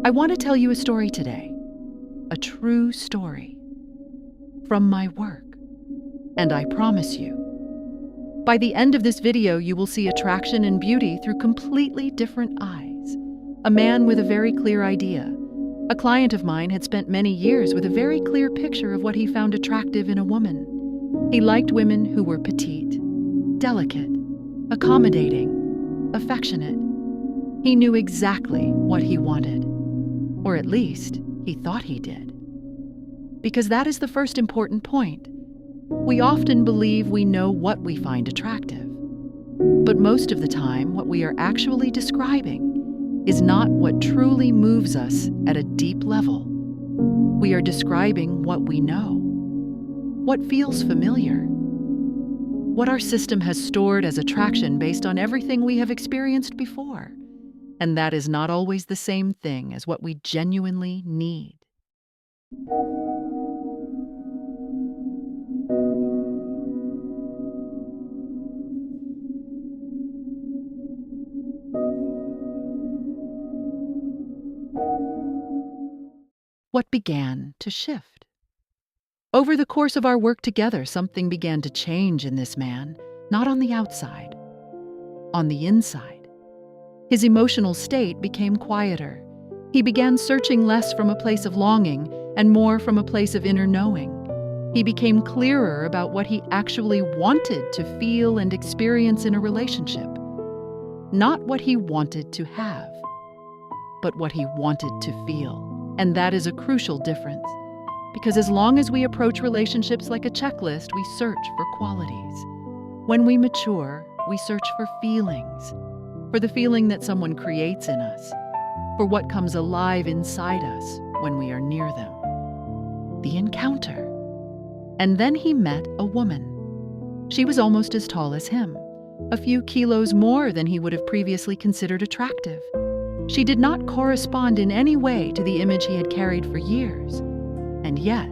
I want to tell you a story today, a true story from my work. And I promise you, by the end of this video, you will see attraction and beauty through completely different eyes. A man with a very clear idea. A client of mine had spent many years with a very clear picture of what he found attractive in a woman. He liked women who were petite, delicate, accommodating, affectionate. He knew exactly what he wanted, or at least he thought he did. Because that is the first important point. We often believe we know what we find attractive, but most of the time what we are actually describing is not what truly moves us at a deep level. We are describing what we know, what feels familiar, what our system has stored as attraction based on everything we have experienced before. And that is not always the same thing as what we genuinely need. What began to shift? Over the course of our work together, something began to change in this man, not on the outside, on the inside. His emotional state became quieter. He began searching less from a place of longing and more from a place of inner knowing. He became clearer about what he actually wanted to feel and experience in a relationship. Not what he wanted to have, but what he wanted to feel. And that is a crucial difference, because as long as we approach relationships like a checklist, we search for qualities. When we mature, we search for feelings, for the feeling that someone creates in us, for what comes alive inside us when we are near them. The encounter. And then he met a woman. She was almost as tall as him, a few kilos more than he would have previously considered attractive. She did not correspond in any way to the image he had carried for years. And yet,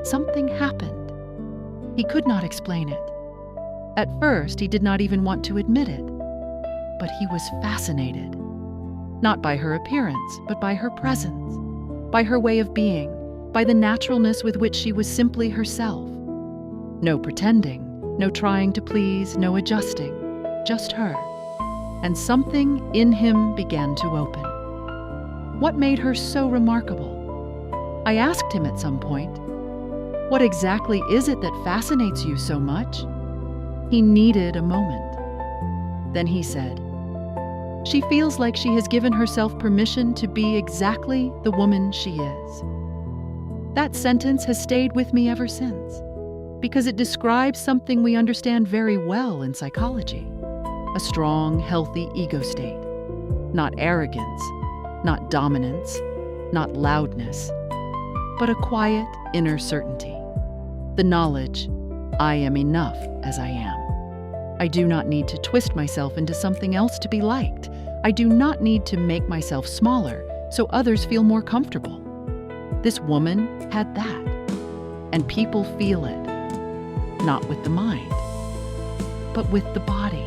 something happened. He could not explain it. At first, he did not even want to admit it. But he was fascinated. Not by her appearance, but by her presence, by her way of being, by the naturalness with which she was simply herself. No pretending, no trying to please, no adjusting, just her. And something in him began to open. What made her so remarkable? I asked him at some point, "What exactly is it that fascinates you so much?" He needed a moment. Then he said, "She feels like she has given herself permission to be exactly the woman she is." That sentence has stayed with me ever since, because it describes something we understand very well in psychology. A strong, healthy ego state. Not arrogance, not dominance, not loudness, but a quiet inner certainty. The knowledge, I am enough as I am. I do not need to twist myself into something else to be liked. I do not need to make myself smaller so others feel more comfortable. This woman had that, and people feel it, not with the mind, but with the body.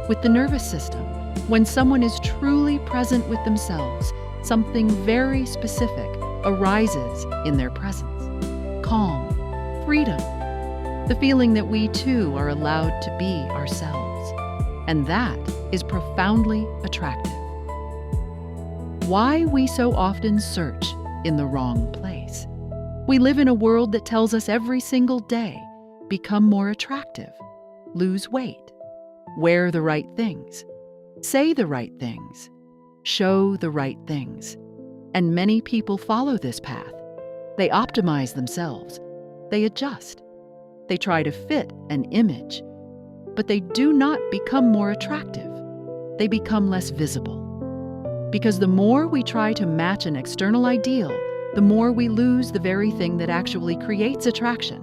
With the nervous system. When someone is truly present with themselves, something very specific arises in their presence. Calm, freedom, the feeling that we too are allowed to be ourselves. And that is profoundly attractive. Why we so often search in the wrong place. We live in a world that tells us every single day, become more attractive, lose weight, wear the right things, say the right things, show the right things. And many people follow this path. They optimize themselves. They adjust. They try to fit an image. But they do not become more attractive. They become less visible. Because the more we try to match an external ideal, the more we lose the very thing that actually creates attraction.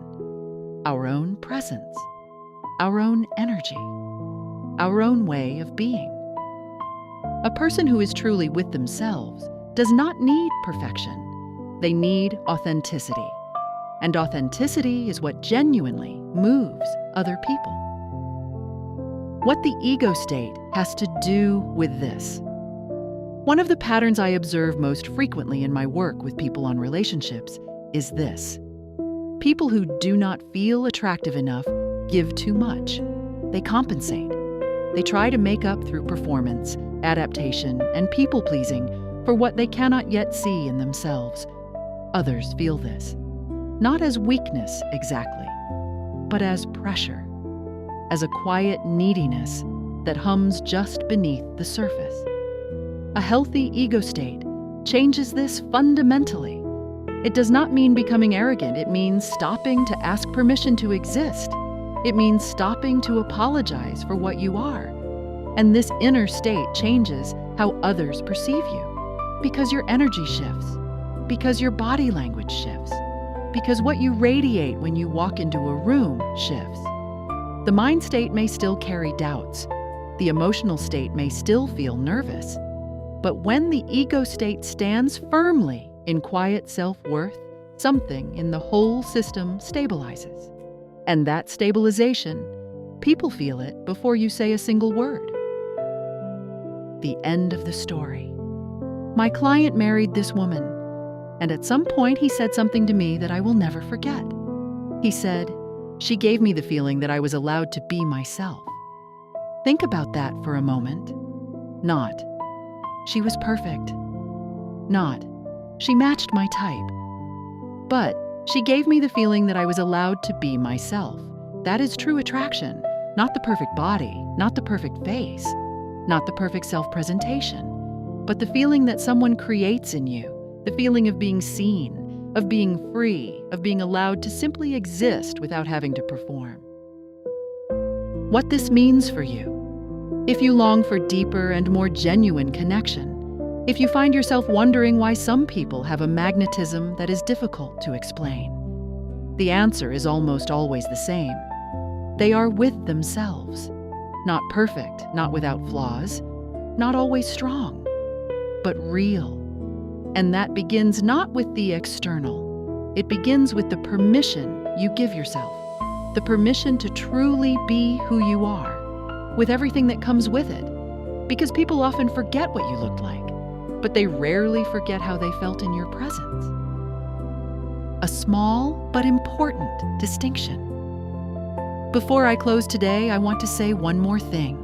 Our own presence, our own energy, our own way of being. A person who is truly with themselves does not need perfection. They need authenticity. And authenticity is what genuinely moves other people. What the ego state has to do with this. One of the patterns I observe most frequently in my work with people on relationships is this. People who do not feel attractive enough give too much. They compensate. They try to make up through performance, adaptation, and people-pleasing for what they cannot yet see in themselves. Others feel this, not as weakness exactly, but as pressure, as a quiet neediness that hums just beneath the surface. A healthy ego state changes this fundamentally. It does not mean becoming arrogant. It means stopping to ask permission to exist. It means stopping to apologize for what you are. And this inner state changes how others perceive you, because your energy shifts, because your body language shifts, because what you radiate when you walk into a room shifts. The mind state may still carry doubts. The emotional state may still feel nervous. But when the ego state stands firmly in quiet self-worth, something in the whole system stabilizes. And that stabilization, people feel it before you say a single word. The end of the story. My client married this woman, and at some point he said something to me that I will never forget. He said, "She gave me the feeling that I was allowed to be myself." Think about that for a moment. Not, "She was perfect." Not, "She matched my type." But she gave me the feeling that I was allowed to be myself. That is true attraction, not the perfect body, not the perfect face, not the perfect self-presentation, but the feeling that someone creates in you, the feeling of being seen, of being free, of being allowed to simply exist without having to perform. What this means for you. If you long for deeper and more genuine connection, if you find yourself wondering why some people have a magnetism that is difficult to explain, the answer is almost always the same. They are with themselves. Not perfect, not without flaws, not always strong, but real. And that begins not with the external. It begins with the permission you give yourself, the permission to truly be who you are, with everything that comes with it. Because people often forget what you looked like, but they rarely forget how they felt in your presence. A small but important distinction. Before I close today, I want to say one more thing.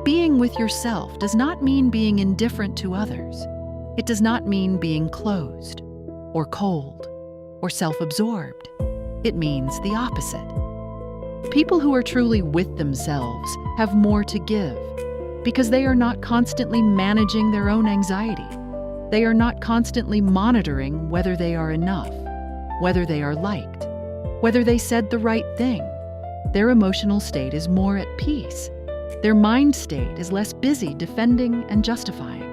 Being with yourself does not mean being indifferent to others. It does not mean being closed, or cold, or self-absorbed. It means the opposite. People who are truly with themselves have more to give, because they are not constantly managing their own anxiety. They are not constantly monitoring whether they are enough, whether they are liked, whether they said the right thing. Their emotional state is more at peace. Their mind state is less busy defending and justifying.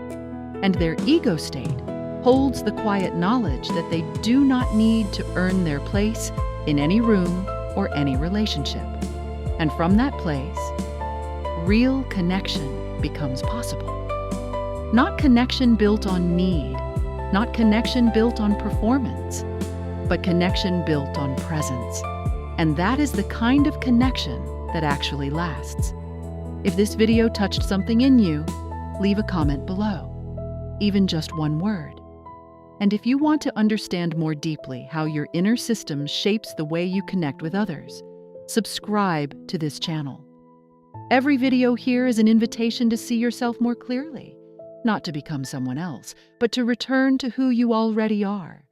And their ego state holds the quiet knowledge that they do not need to earn their place in any room or any relationship. And from that place, real connection becomes possible. Not connection built on need, not connection built on performance, but connection built on presence. And that is the kind of connection that actually lasts. If this video touched something in you, leave a comment below, even just one word. And if you want to understand more deeply how your inner system shapes the way you connect with others, subscribe to this channel. Every video here is an invitation to see yourself more clearly, not to become someone else, but to return to who you already are.